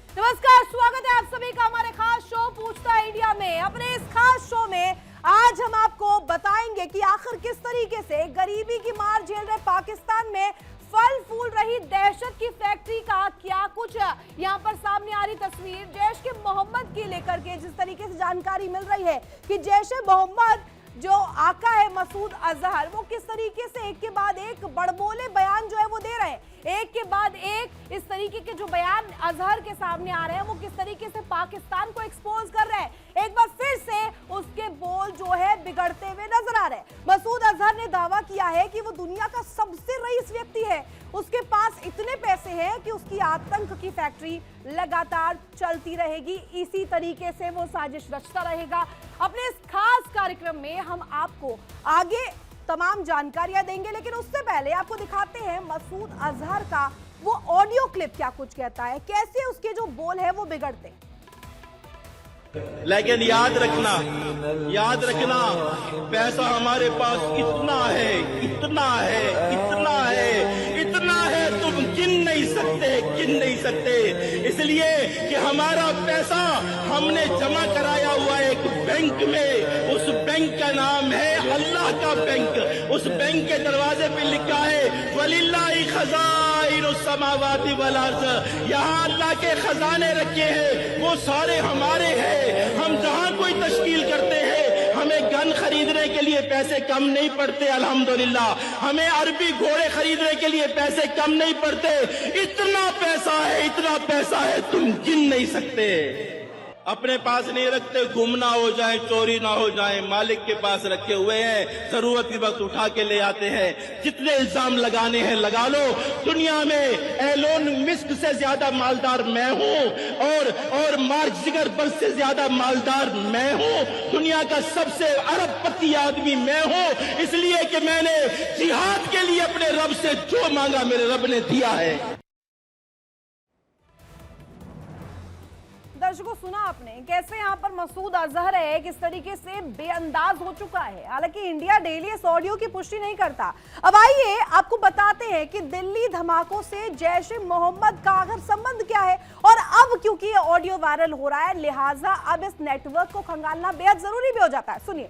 नमस्कार, स्वागत है आप सभी का हमारे खास शो पूछता है इंडिया में। अपने इस खास शो में आज हम आपको बताएंगे कि आखिर किस तरीके से गरीबी की मार झेल रहे पाकिस्तान में फल फूल रही दहशत की फैक्ट्री का क्या कुछ यहाँ पर सामने आ रही तस्वीर जैश के मोहम्मद की लेकर के जिस तरीके से जानकारी मिल रही है कि जैश ए मोहम्मद जो आका है मसूद अजहर, वो किस तरीके से एक के बाद एक बड़बोले बयान जो है वो दे रहे हैं। एक के बाद एक इस तरीके के जो बयान अजहर के सामने आ रहे हैं वो किस तरीके से पाकिस्तान को एक्सपोज कर रहे हैं। एक बार फिर से उसके बोल जो है बिगड़ते हुए नजर आ रहे हैं। मसूद अजहर ने दावा किया है कि वो दुनिया का सबसे रईस व्यक्ति है, उसके पास इतने पैसे हैं कि उसकी आतंक की फैक्ट्री लगातार चलती रहेगी, इसी तरीके से वो साजिश रचता रहेगा। अपने इस खास कार्यक्रम में हम आपको आगे तमाम जानकारियां देंगे, लेकिन उससे पहले आपको दिखाते हैं मसूद अजहर का वो ऑडियो क्लिप क्या कुछ कहता है, कैसे उसके जो बोल है वो बिगड़ते हैं। लेकिन याद रखना पैसा हमारे पास इतना है, इतना है, इतना है, इतना है, तुम गिन नहीं सकते। इसलिए कि हमारा पैसा हमने जमा कराया हुआ है एक बैंक में, उस बैंक का नाम है अल्लाह का बैंक। उस बैंक के दरवाजे पे लिखा है वलिल्लाहि खज़ाइनुस समावाति वल अर्ज़, यहाँ अल्लाह के खजाने रखे हैं, वो सारे हमारे हैं। हम जहां कोई तश्कील करते हैं हमें गन खरीदने के लिए पैसे कम नहीं पड़ते, अल्हम्दुलिल्लाह। हमें अरबी घोड़े खरीदने के लिए पैसे कम नहीं पड़ते। इतना पैसा है तुम गिन नहीं सकते। अपने पास नहीं रखते, गुम ना हो जाए, चोरी ना हो जाए, मालिक के पास रखे हुए हैं, जरूरत के वक्त उठा के ले आते हैं। जितने इल्जाम लगाने हैं लगा लो। दुनिया में एलोन मस्क से ज्यादा मालदार मैं हूं और मार्क जुकरबर्ग से ज्यादा मालदार मैं हूं। दुनिया का सबसे अरबपति आदमी मैं हूं, इसलिए कि मैंने जिहाद के लिए अपने रब से जो मांगा मेरे रब ने दिया है। दर्शकों, सुना आपने कैसे यहाँ पर मसूद अजहर है किस तरीके से बेअंदाज हो चुका है। हालांकि इंडिया डेली इस ऑडियो की पुष्टि नहीं करता। अब आइए आपको बताते हैं कि दिल्ली धमाकों से जैश ए मोहम्मद का आखिर संबंध क्या है, और अब क्योंकि ये ऑडियो वायरल हो रहा है लिहाजा अब इस नेटवर्क को खंगालना बेहद जरूरी भी हो जाता है। सुनिए।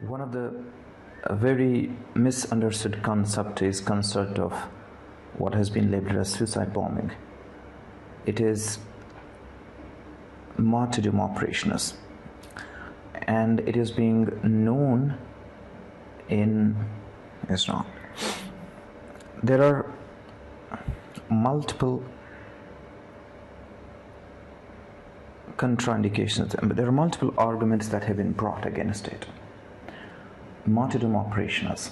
One of the a very misunderstood concept is concept of what has been labeled as suicide bombing. It is martyrdom operations, and it is being known in Islam. There are multiple contraindications, but there are multiple arguments that have been brought against it. Martyrdom operations.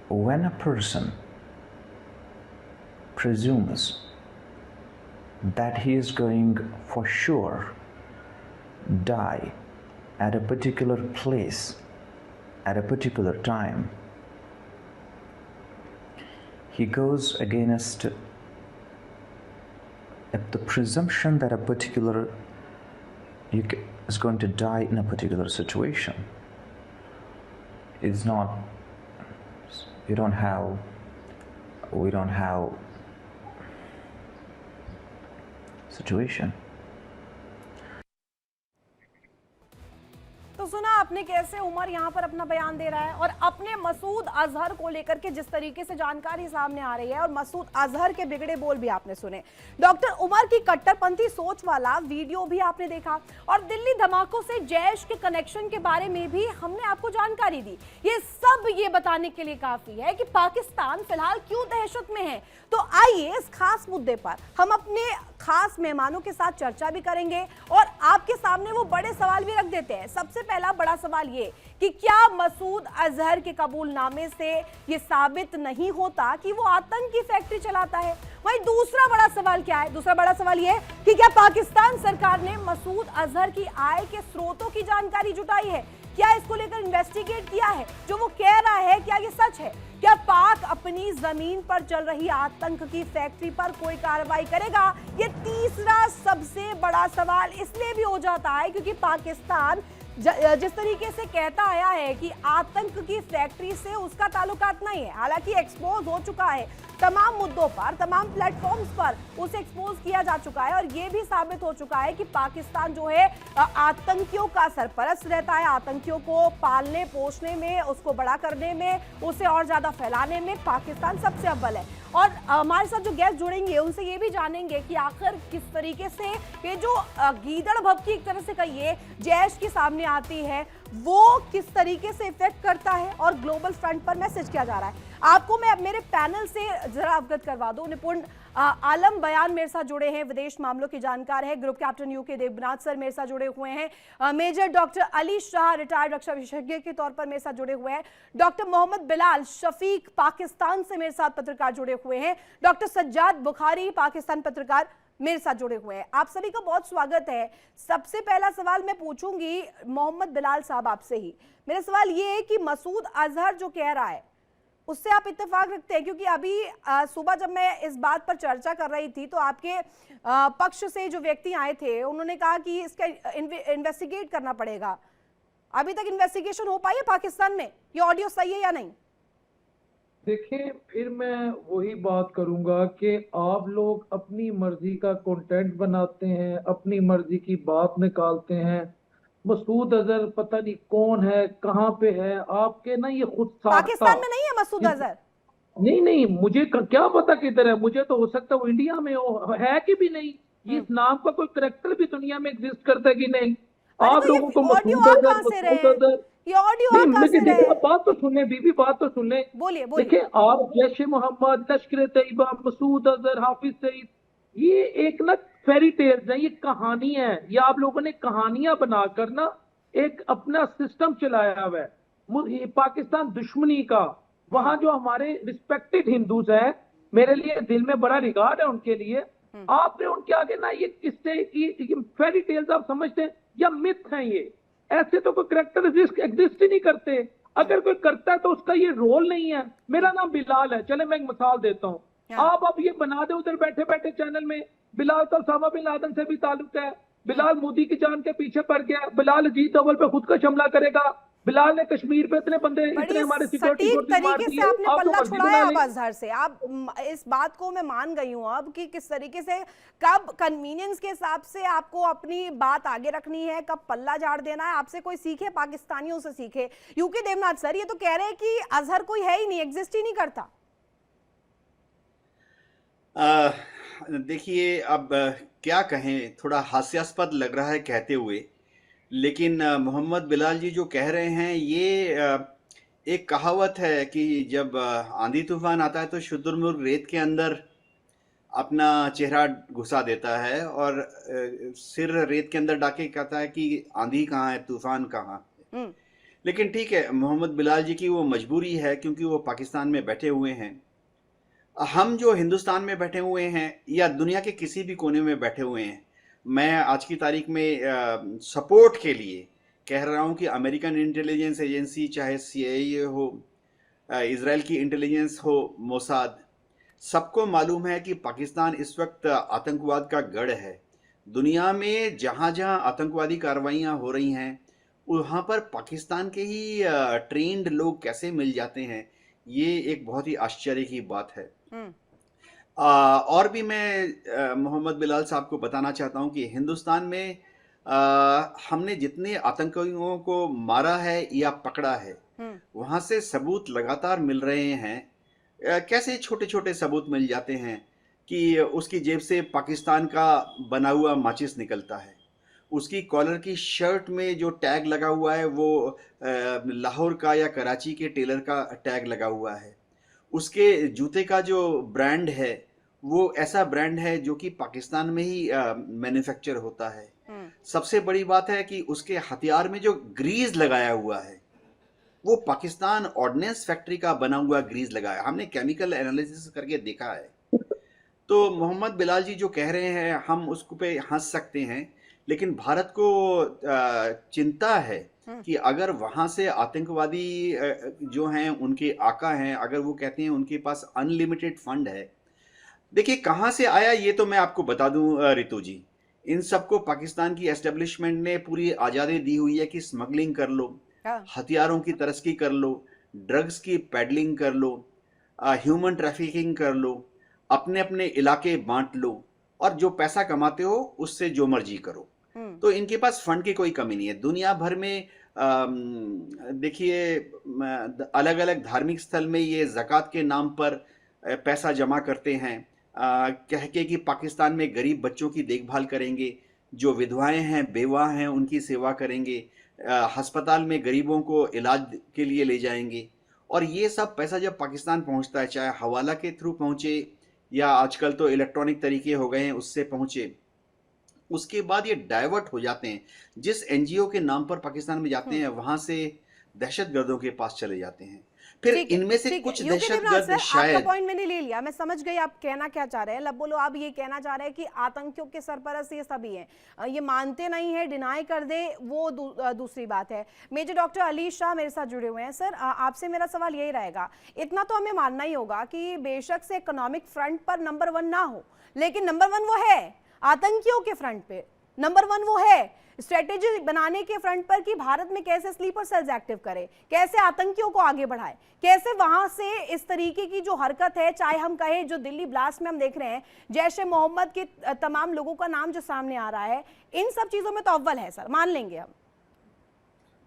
When a person presumes that he is going for sure die at a particular place at a particular time, he goes against the presumption that a particular is going to die in a particular situation. It's not, we don't have situation. तो सुना आपने कैसे उमर यहाँ पर अपना बयान दे रहा है और अपने मसूद अजहर को लेकर के जिस तरीके से जानकारी सामने आ रही है, और मसूद अजहर के बिगड़े बोल भी आपने सुने। डॉक्टर उमर की कट्टरपंथी सोच वाला वीडियो भी आपने देखा, और दिल्ली धमाकों से जैश के कनेक्शन के बारे में भी हमने आपको जानकारी दी। ये सब ये बताने के लिए काफी है कि पाकिस्तान फिलहाल क्यों दहशत में है। तो आइए इस खास मुद्दे पर हम अपने खास मेहमानों के साथ चर्चा भी करेंगे और आपके सामने वो बड़े सवाल भी रख देते हैं। सबसे पहला बड़ा सवाल ये कि क्या मसूद अजहर के कबूलनामे से ये साबित नहीं होता कि वो आतंक की फैक्ट्री चलाता है। वहीं दूसरा बड़ा सवाल क्या है? दूसरा बड़ा सवाल ये कि क्या पाकिस्तान सरकार ने मसूद अजहर की आय के स्रोतों की जानकारी जुटाई है? क्या इसको लेकर इन्वेस्टिगेट किया है? जो वो कह रहा है क्या ये सच है? क्या पाक अपनी जमीन पर चल रही आतंक की फैक्ट्री पर कोई कार्रवाई करेगा? ये तीसरा सबसे बड़ा सवाल इसलिए भी हो जाता है क्योंकि पाकिस्तान जिस तरीके से कहता आया है कि आतंक की फैक्ट्री से उसका ताल्लुकात नहीं है, हालांकि एक्सपोज हो चुका है तमाम मुद्दों पर, तमाम प्लेटफॉर्म्स पर उसे एक्सपोज किया जा चुका है और यह भी साबित हो चुका है कि पाकिस्तान जो है आतंकियों का सरपरस्त रहता है। आतंकियों को पालने पोषने में, उसको बड़ा करने में, उसे और ज्यादा फैलाने में पाकिस्तान सबसे अव्वल है। और हमारे साथ जो गेस्ट जुड़ेंगे उनसे ये भी जानेंगे कि आखिर किस तरीके से ये जो गीदड़ भभकी एक तरह से कहिए जैश की सामने आती है, वो किस तरीके से इफेक्ट करता है और ग्लोबल फ्रंट पर मैसेज किया जा रहा है। आपको मैं मेरे पैनल से जरा अवगत करवा दूं। निपुण आलम बयान मेरे साथ जुड़े हैं, विदेश मामलों के जानकार है, group captain UK Devnath sir मेरे साथ जुड़े हुए हैं, major doctor Ali Shah retired रक्षा विशेषज्ञ के तौर पर मेरे साथ जुड़े हुए हैं, डॉक्टर मोहम्मद बिलाल शफीक पाकिस्तान से मेरे साथ पत्रकार जुड़े हुए हैं, डॉक्टर सज्जाद बुखारी पाकिस्तान पत्रकार मेरे साथ जुड़े हुए हैं। आप सभी का बहुत स्वागत है। सबसे पहला सवाल मैं पूछूंगी मोहम्मद बिलाल साहब आपसे ही। मेरा सवाल ये है कि मसूद अजहर जो कह रहा है उससे आप इत्तेफाक रखते हैं? क्योंकि अभी सुबह जब मैं इस बात पर चर्चा कर रही थी तो आपके पक्ष से जो व्यक्ति आए थे उन्होंने कहा कि इसका इन्वेस्टिगेट करना पड़ेगा। अभी तक इन्वेस्टिगेशन हो पाई है पाकिस्तान में? ये ऑडियो सही है या नहीं? देखिए, फिर मैं वही बात करूंगा कि आप लोग अपनी मर्जी का कंटेंट बनाते हैं, अपनी मर्जी की बात निकालते हैं। मसूद अजहर पता नहीं कौन है, कहाँ पे है, आपके ना ये खुद पाकिस्तान में नहीं है मसूद अजहर? नहीं नहीं, मुझे क्या पता किधर है। मुझे तो हो सकता है वो इंडिया में हो, है कि भी नहीं। इस नाम का कोई करेक्टर भी दुनिया में एग्जिस्ट करता है कि नहीं? आप तो लोगों को ऑडियो आप कहां से रहे? ये ऑडियो आप कहां से रहे? बात तो सुनने, बीबी बात तो सुनने। बोलिए बोलिए। देखिए, आप जैश मोहम्मद, लश्कर तैयबा, मसूद अजहर, हाफिज सईद, ये एक ना फेरी टेल्स है, ये कहानी है। ये आप लोगों ने कहानियां बनाकर ना एक अपना सिस्टम चलाया हुआ है पाकिस्तान दुश्मनी का। वहां जो हमारे रिस्पेक्टेड हिंदूज हैं, मेरे लिए दिल में बड़ा रिगार्ड है उनके लिए। आपने उनके आगे ना ये किस्से की फेरी टेल्स आप समझते हैं या मिथ हैं ये? ऐसे तो कोई करेक्टर एग्जिस्ट ही नहीं करते। अगर कोई करता है तो उसका ये रोल नहीं है। मेरा नाम बिलाल है, चले मैं एक मिसाल देता हूँ। आप अब ये बना दे उधर बैठे बैठे चैनल में, बिलाल तो उसामा बिन लादेन से भी ताल्लुक है, बिलाल मोदी की जान के पीछे पड़ गया, बिलाल अजीत डोवल पे खुद का हमला करेगा, बिलाल ने कश्मीर पे इतने बंदे, इतने हमारे सिक्योरिटी फोर्सेस मार दिए। आपने पल्ला छुड़ाया अब अजहर से। आप इस बात को मैं मान गई हूं अब कि किस तरीके से कब कन्वीनियंस के हिसाब से आपको अपनी बात आगे रखनी है, कब पल्ला झाड़ देना है। आपसे कोई सीखे, पाकिस्तानियों से सीखे। यूके देवनाथ सर ये तो कह रहे हैं कि अजहर कोई है ही नहीं, एग्जिस्ट ही नहीं करता। देखिए, अब क्या कहें, थोड़ा हास्यास्पद लग रहा है कहते हुए, लेकिन मोहम्मद बिलाल जी जो कह रहे हैं ये एक कहावत है कि जब आंधी तूफान आता है तो शुतुरमुर्ग रेत के अंदर अपना चेहरा घुसा देता है और सिर रेत के अंदर डाके कहता है कि आंधी कहाँ है, तूफान कहाँ है। लेकिन ठीक है, मोहम्मद बिलाल जी की वो मजबूरी है क्योंकि वो पाकिस्तान में बैठे हुए हैं। हम जो हिंदुस्तान में बैठे हुए हैं या दुनिया के किसी भी कोने में बैठे हुए हैं, मैं आज की तारीख में सपोर्ट के लिए कह रहा हूं कि अमेरिकन इंटेलिजेंस एजेंसी, चाहे CIA हो, इजराइल की इंटेलिजेंस हो, मोसाद, सबको मालूम है कि पाकिस्तान इस वक्त आतंकवाद का गढ़ है। दुनिया में जहां जहां आतंकवादी कार्रवाइयां हो रही हैं वहां पर पाकिस्तान के ही ट्रेंड लोग कैसे मिल जाते हैं, ये एक बहुत ही आश्चर्य की बात है। और भी मैं मोहम्मद बिलाल साहब को बताना चाहता हूं कि हिंदुस्तान में हमने जितने आतंकियों को मारा है या पकड़ा है, वहां से सबूत लगातार मिल रहे हैं। कैसे छोटे छोटे सबूत मिल जाते हैं कि उसकी जेब से पाकिस्तान का बना हुआ माचिस निकलता है, उसकी कॉलर की शर्ट में जो टैग लगा हुआ है वो लाहौर का या कराची के टेलर का टैग लगा हुआ है, उसके जूते का जो ब्रांड है वो ऐसा ब्रांड है जो कि पाकिस्तान में ही मैन्युफैक्चर होता है। सबसे बड़ी बात है कि उसके हथियार में जो ग्रीज लगाया हुआ है वो पाकिस्तान ऑर्डिनेंस फैक्ट्री का बना हुआ ग्रीज लगाया, हमने केमिकल एनालिसिस करके देखा है। तो मोहम्मद बिलाल जी जो कह रहे हैं हम उसको पे हंस सकते हैं, लेकिन भारत को चिंता है कि अगर वहां से आतंकवादी जो हैं, उनके आका हैं, अगर वो कहते हैं उनके पास अनलिमिटेड फंड है। देखिए कहां से आया ये तो मैं आपको बता दूं रितु जी, इन सबको पाकिस्तान की एस्टेब्लिशमेंट ने पूरी आज़ादी दी हुई है कि स्मगलिंग कर लो, हाँ। हथियारों की तस्करी कर लो, ड्रग्स की पेडलिंग कर लो, ह्यूमन ट्रैफिकिंग कर लो, अपने अपने इलाके बांट लो और जो पैसा कमाते हो उससे जो मर्जी करो। तो इनके पास फंड की कोई कमी नहीं है। दुनिया भर में देखिए अलग अलग धार्मिक स्थल में ये ज़कात के नाम पर पैसा जमा करते हैं, कह के कि पाकिस्तान में गरीब बच्चों की देखभाल करेंगे, जो विधवाएं हैं बेवा हैं उनकी सेवा करेंगे, अस्पताल में गरीबों को इलाज के लिए ले जाएंगे। और ये सब पैसा जब पाकिस्तान पहुंचता है, चाहे हवाला के थ्रू पहुंचे या आजकल तो इलेक्ट्रॉनिक तरीके हो गए हैं उससे पहुंचे, उसके बाद ये डाइवर्ट हो जाते हैं। जिस एनजीओ के नाम पर पाकिस्तान में जाते हैं वहां से दहशतगर्दों के पास चले जाते हैं। फिर ठीक है, इनमें से ठीक है। कुछ यूके देवनाथ दहशतगर्द सर, आपका शायद पॉइंट मैंने ले लिया, मैं समझ गई आप कहना क्या चाह रहे हैं। लब बोलो, आप ये कहना चाह रहे हैं कि आतंकियों के सरपरस्त ये सभी हैं, ये मानते नहीं है, डिनाई कर दे वो दूसरी बात है। मेजर डॉक्टर अली शाह मेरे साथ जुड़े हुए हैं। सर, आपसे मेरा सवाल यही रहेगा, इतना तो हमें मानना ही होगा कि बेशक से इकोनॉमिक फ्रंट पर नंबर 1 ना हो, लेकिन नंबर 1 वो है आतंकियों के फ्रंट पे, नंबर 1 वो है स्ट्रेटेजी बनाने के फ्रंट पर कि भारत में कैसे स्लीपर सेल्स एक्टिव करे, कैसे आतंकियों को आगे बढ़ाए, कैसे वहां से इस तरीके की जो हरकत है, चाहे हम कहें जो दिल्ली ब्लास्ट में हम देख रहे हैं, जैश ए मोहम्मद के तमाम लोगों का नाम जो सामने आ रहा है, इन सब चीजों में तो अव्वल है सर, मान लेंगे हम।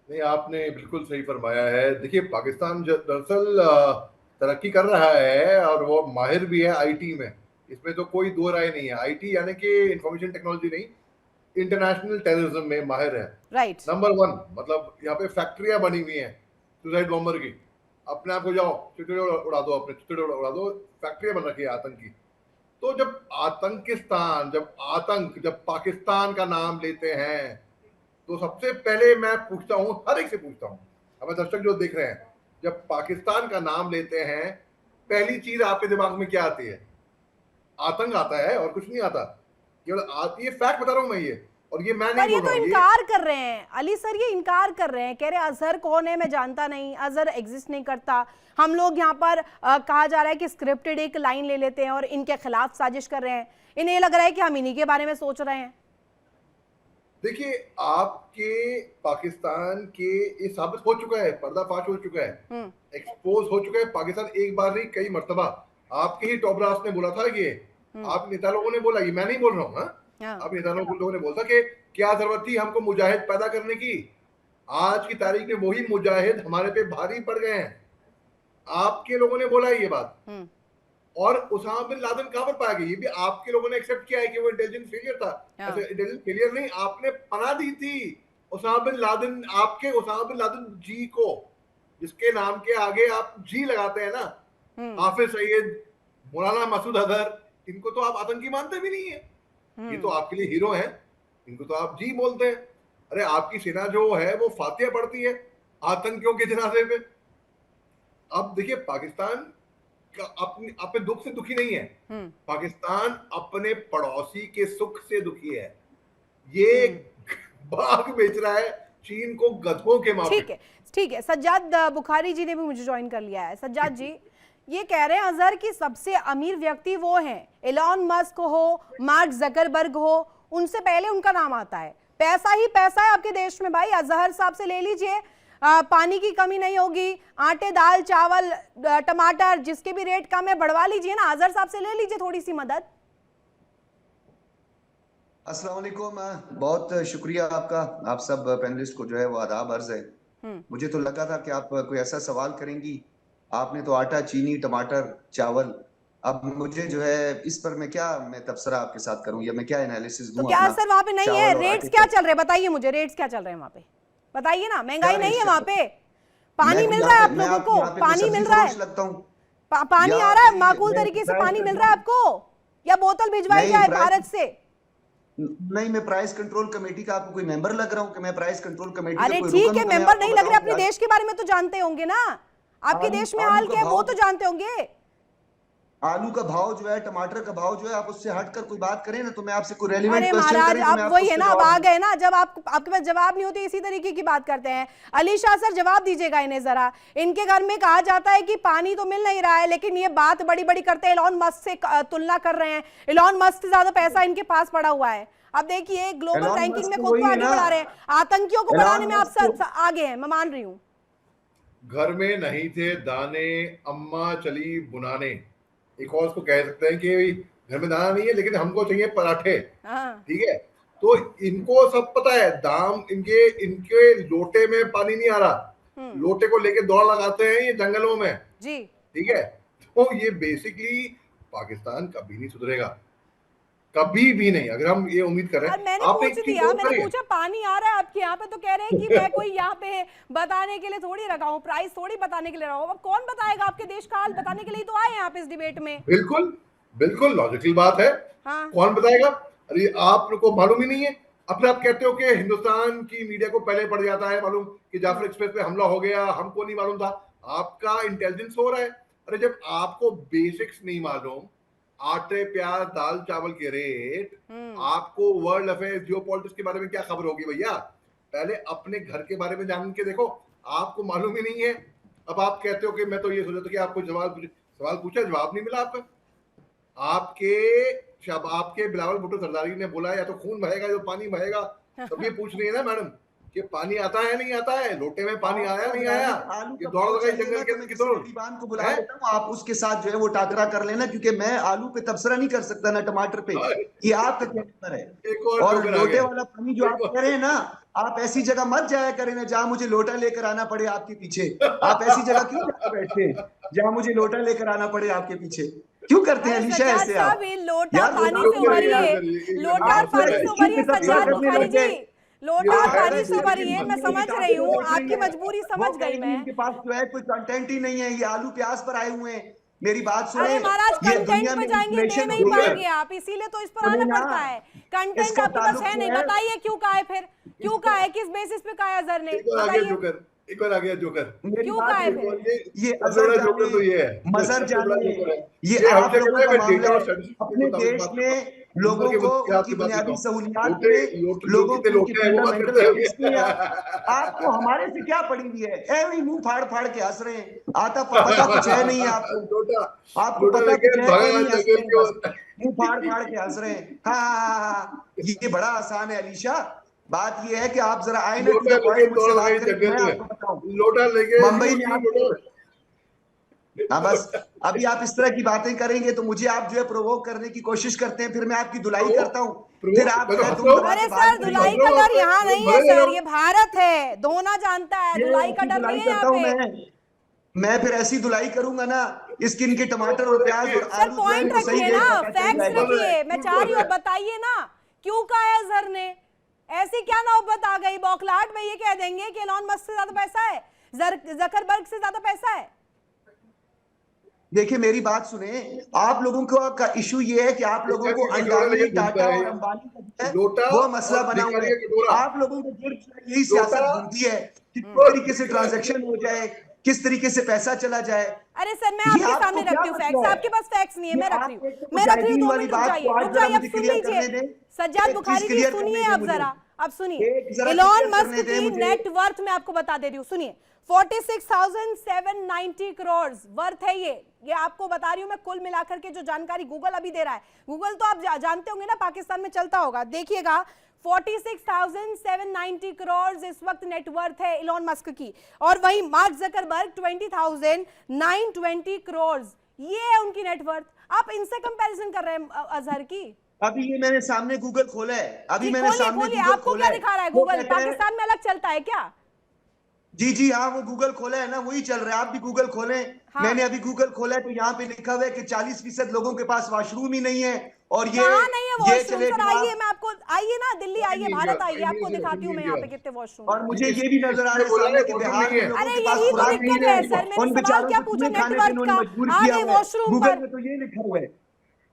नहीं, आपने बिल्कुल सही फरमाया है। देखिए, पाकिस्तान दरअसल तरक्की कर रहा है और वो माहिर भी है आईटी में, इसमें तो कोई दो राय नहीं है। आईटी यानी कि इंफॉर्मेशन टेक्नोलॉजी नहीं, इंटरनेशनल टेररिज्म में माहिर है। राइट। नंबर 1, मतलब यहाँ पे फैक्ट्रियां बनी हुई हैं सुसाइड बॉम्बर की, अपने आप को जाओ चितड़े उड़ा दो, अपने चितड़े उड़ा दो, फैक्ट्रियां बन रखी है आतंकी। तो जब जब पाकिस्तान का नाम लेते हैं तो सबसे पहले मैं पूछता हूँ, हर एक से पूछता हूँ, हमें दर्शक जो देख रहे हैं, जब पाकिस्तान का नाम लेते हैं पहली चीज आपके दिमाग में क्या आती है? आतंक आता है और कुछ नहीं आता। केवल ये फैक्ट बता रहा हूं मैं, ये और ये मैं नहीं बोल रहा हूं। ये तो इनकार कर रहे हैं अली सर, ये इनकार कर रहे हैं, कह रहे अजहर कौन है मैं जानता नहीं, अजहर एग्जिस्ट नहीं करता। हम लोग यहाँ पर कहा जा रहा है कि स्क्रिप्टेड एक लाइन ले लेते हैं और इनके खिलाफ साजिश कर रहे हैं। इन्हें लग रहा है कि हम इन्हीं के बारे में सोच रहे हैं। देखिए, आपके पाकिस्तान के ये साबित हो चुका है, पर्दाफाश हो चुका है, एक्सपोज हो चुका है। पाकिस्तान एक बार नहीं कई मर्तबा, आपके ही टॉपरास ने बोला था कि आप नेता लोगों ने बोला, ये मैं नहीं बोल रहा हूँ, आप नेता लोगों ने बोला था कि क्या जरूरत थी हमको मुजाहिद पैदा करने की। आज की तारीख में वही मुजाहिद हमारे पे भारी पड़ गए हैं। आपके लोगों ने बोला है ये बात। और उसामा बिन लादेन कहां पर पाया गया, ये भी आपके लोगों ने एक्सेप्ट किया है कि वो इंटेलिजेंस फेलियर था। इंटेलिजेंस फेलियर नहीं, आपने पनाह दी थी उसामा बिन लादेन, आपके उसामा बिन लादेन जी को, जिसके नाम के आगे आप जी लगाते हैं ना, हाफिज सईद, मौलाना मसूद अजहर, इनको तो आप आतंकी मानते भी नहीं है। ये तो आपके लिए हीरो हैं, इनको तो आप जी बोलते हैं। अरे आपकी सेना जो है वो फातिहा पढ़ती है आतंकियों के जनाजे पे। अब देखिए, पाकिस्तान अपने दुख से दुखी नहीं है, पाकिस्तान अपने पड़ोसी के सुख से दुखी है। ये बाघ बेच रहा है चीन को गधों के माफिक। ठीक है, ठीक है। सज्जाद बुखारी जी ने भी मुझे ज्वाइन कर लिया है। सज्जाद जी, ये कह रहे हैं अजहर की सबसे अमीर व्यक्ति वो हैं, एलॉन मस्क हो, मार्क जकरबर्ग हो, उनसे पहले उनका नाम आता है। पैसा ही पैसा है आपके देश में भाई। अजहर साहब से ले लीजिए, पानी की कमी नहीं होगी, आटे दाल चावल टमाटर जिसके भी रेट कम है बढ़वा लीजिए ना, अजहर साहब से ले लीजिए थोड़ी सी मदद। अस्सलाम वालेकुम, बहुत शुक्रिया आपका, आप सब पैनलिस्ट को जो है वो आदाब अर्ज है। मुझे तो लगा था कि आप कोई ऐसा सवाल करेंगी, आपने तो आटा चीनी टमाटर चावल, अब मुझे जो है इस पर मैं तबसरा आपके साथ करूं या मैं क्या एनालिसिस दूं? तो क्या सर वहां पे नहीं है? रेट्स क्या चल रहे हैं बताइए मुझे, रेट्स क्या चल रहे हैं वहां पे बताइए ना। महंगाई नहीं है वहां पे, पानी मिल रहा है आप लोगों को, पानी मिल रहा है, पानी आ रहा है माकूल तरीके से, पानी मिल रहा है आपको, या बोतल भिजवाई जाए भारत से? नहीं, मैं प्राइस कंट्रोल कमेटी का आपको कोई मेंबर लग रहा हूं कि मैं प्राइस कंट्रोल कमेटी? अरे ठीक है, मेंबर नहीं लग रहे, अपने देश के बारे में तो जानते होंगे ना, आपके देश में हाल क्या है वो तो जानते होंगे। आलू का भाव जो है, टमाटर का भाव जो है, आप उससे हटकर कोई बात करें ना, तो मैं आपसे कोई रेलेवेंट क्वेश्चन करें। अरे महाराज, आप वही है ना, अब आ गए ना, जब आपके पास जवाब नहीं होते इसी तरीके की बात करते हैं। अली शाह सर जवाब दीजिएगा इन्हें जरा। इनके घर में कहा जाता है कि पानी तो मिल नहीं रहा है, लेकिन ये बात बड़ी बड़ी करते हैं, एलॉन मस्क से तुलना कर रहे हैं, एलॉन मस्क से ज्यादा पैसा इनके पास पड़ा हुआ है। अब देखिए ग्लोबल एलॉन रैंकिंग मस्क में तो खुद वही को है आगे ना। बढ़ा रहे हैं, आतंकियों को एलॉन बढ़ाने में आप मस्क आगे हैं, मैं मान रही हूँ। घर में नहीं थे दाने, अम्मा चली बुनाने। एक और उसको कह सकते हैं कि घर में दाना नहीं है लेकिन हमको चाहिए पराठे, हाँ ठीक है। तो इनको सब पता है, दाम इनके इनके लोटे में पानी नहीं आ रहा, लोटे को लेके दौड़ लगाते हैं ये जंगलों में, जी। ठीक है। तो ये बेसिकली पाकिस्तान कभी नहीं सुधरेगा, कभी भी नहीं, अगर हम ये उम्मीद कर रहे और हैं। मैंने आप पूछ एक चीज दिया, नोट मैंने करिए, पूछा पानी आ रहा है आपके यहाँ पे, तो कह रहे हैं कि मैं कोई यहाँ पे बताने के लिए थोड़ी रखा हूँ, प्राइस थोड़ी बताने के लिए रहा हूँ। अब कौन बताएगा, आपके देश का हाल बताने के लिए तो आए हैं आप इस डिबेट में। बिल्कुल बिल्कुल लॉजिकल बात है। हाँ। कौन बताएगा? अरे आपको मालूम ही नहीं है। अपने आप कहते हो कि हिंदुस्तान की मीडिया को पहले पड़ जाता है मालूम कि जाफर एक्सप्रेस पे हमला हो गया, हमको नहीं मालूम था। आपका इंटेलिजेंस हो रहा है। अरे जब आपको बेसिक्स नहीं मालूम, आटे प्याज दाल चावल के रेट, आपको वर्ल्ड अफेयर्स जियोपॉलिटिक्स के बारे में क्या खबर होगी भैया? पहले अपने घर के बारे में जान के देखो, आपको मालूम ही नहीं है। अब आप कहते हो कि मैं तो ये सोचा था कि आपको सवाल पूछा, जवाब नहीं मिला आपका। आपके बिलावल भुट्टो सरदारी ने बोला या तो खून बहेगा या तो पानी बहेगा। तब ये पूछ रही है ना मैडम कि पानी आता है नहीं आता है, लोटे में पानी आया नहीं आया, ये दौड़ लगाई जंगल के दीवान को बुला लेता हूँ, आप उसके साथ जो है वो टाकरा कर लेना, क्योंकि मैं आलू पे तबसरा नहीं कर सकता ना टमाटर पे, ये आपका कहना है। एक और लोटे वाला पानी जो आप कह रहे हैं ना, आप ऐसी जगह मत जाया करें ना जहां मुझे लोटा लेकर आना पड़े आपके पीछे। आप ऐसी जगह क्यों जाकर बैठे हैं जहां मुझे लोटा लेकर आना पड़े आपके पीछे? क्यों करते हैं अलीशा ऐसे आप? लोटा पानी से उभरिए, लोटा पानी से उभरिए सज्जाद बुखारी जी, लोटा पानी से उभरिए। मैं समझ रही हूँ आपकी मजबूरी, समझ गई मैं। इनके पास जो है कोई कंटेंट ही नहीं है, ये आलू प्याज पर आए हुए हैं। मेरी बात सुने, अरे महाराज ये कंटेंट दुनिया पे में जाएंगे, दे इन्फ्लेशन नहीं हो गया। पाएंगे आप, इसीलिए तो इस पर आना पड़ता है। कंटेंट इसका आपके पास ताल्लुक है नहीं, जो है- बताइए क्यों कहा है फिर, क्यों कहा है, किस बेसिस पे कहा है अजहर ने, बताइए एक और आ गया जोकर। क्यों कहा है फिर। ये सबसे बड़ा जोकर तो ये है, मजहर सबसे बड़ा जाने, जोकर है। ये ये आप हमसे लोगों कहता है का मैं मामला डेटा और है। स्टैटिस्टिक्स के अपने मुताबिक देश बात में करता हूं। लोगों नंबर के को मुताबिक उनकी आपकी बात बुनियादी करता हूं। सहूलियात लोटे में, लोगों कितने को उनकी लोटे हैं वो बात फंडामेंटल करते राइट्स में हैं। आपको हमारे से क्या पड़ी हुई है? ऐਵੇਂ ही मुंह फाड़ फाड़ के हंस रहे हैं, पता कुछ है नहीं आपको, आपको लोटा पता लेके कुछ है भागा नहीं, हंस जंगल रहे हैं के बस, मुंह फाड़ फाड़ के हंस रहे हैं। हाँ, ये बड़ा आसान है अलीशा। बात ये है कि आप जरा आए ना टू लोटा द लेके पॉइंट, दौड़ मुझसे लगाई बात करें, जंगल मैं में, आपको बताऊं लोटा लेके मुंबई में आप, हाँ बस अभी आप इस तरह की बातें करेंगे तो मुझे आप जो है प्रोवोक करने की कोशिश करते हैं, फिर मैं आपकी धुलाई करता हूँ, फिर आप जो है दुम दबा अरे के बाहर सर धुलाई का डर यहाँ नहीं है सर, ये भारत है, धोना जानता है, धुलाई का डर नहीं है यहाँ पे। मैं फिर ऐसी धुलाई करूंगा ना स्किन के टमाटर और प्याज और सर आलू जो है पॉइंट इनको सही रखिए रेट ना, का पता चल फैक्ट्स जाएगा। रखिए, मैं चाह रही हूँ बताइए ना क्यों कहा है अजहर ने। ऐसी क्या नौबत आ गई, बौखलाहट में ये कह देंगे कि एलॉन मस्क से ज्यादा पैसा है, जकरबर्ग से ज्यादा पैसा है। देखिए मेरी बात सुने, आप लोगों का इशू ये है कि आप लोगों को अंडानी, टाटा और अंबानी का जो है वो मसला बना हुआ है। आप लोगों को यही सियासत घूमती है कि किस तरीके से ट्रांजैक्शन हो जाए, किस तरीके से पैसा चला जाए। अरे सर मैं आपके सामने रखती हूँ फैक्ट्स, आपके पास फैक्ट्स नहीं है, मैं रख रही हूँ, मैं रख रही हूँ, 2 मिनट रुक जाइए, अब सुन लीजिए सज्जाद बुखारी जी, सुनिए अब जरा, अब सुनिए एलॉन मस्क की नेटवर्थ मैं आपको बता दे रही हूँ, सुनिए 46,790 करोड़ वर्थ है ये आपको बता रही हूं मैं, कुल मिलाकर के जो जानकारी गूगल अभी दे रहा है। गूगल तो आप जानते होंगे ना, पाकिस्तान में चलता होगा, देखिएगा 46,790 करोड़ इस वक्त नेटवर्थ है एलॉन मस्क की, और वहीं मार्क जकरबर्ग 20,920 करोड़, ये है उनकी नेटवर्थ। आप इनसे कंपैरिजन कर रहे हैं अजहर की। अभी ये मैंने सामने गूगल खोला है, अभी मैंने सामने गूगल आपको खोला क्या दिखा रहा है गूगल, पाकिस्तान में अलग चलता है क्या? जी हाँ, वो गूगल खोला है ना, वही चल रहा है, आप भी गूगल खोलें। हाँ। मैंने अभी गूगल खोला है तो यहाँ पे लिखा हुआ है कि 40% लोगों के पास वॉशरूम ही नहीं है, और ये नहीं है वॉशरूम। सर आइए, मैं आपको, आइए ना दिल्ली आइए, भारत आइए, आपको दिखाती हूँ मैं यहाँ पे कितने वॉशरूम। और मुझे ये भी नजर आ रहा है सामने के बिहार में लोगों के पास खुराक नहीं है, सर मैंने सवाल क्या पूछा नेटवर्क का, आ गए वॉशरूम गूगल में तो ये लिखा हुआ है।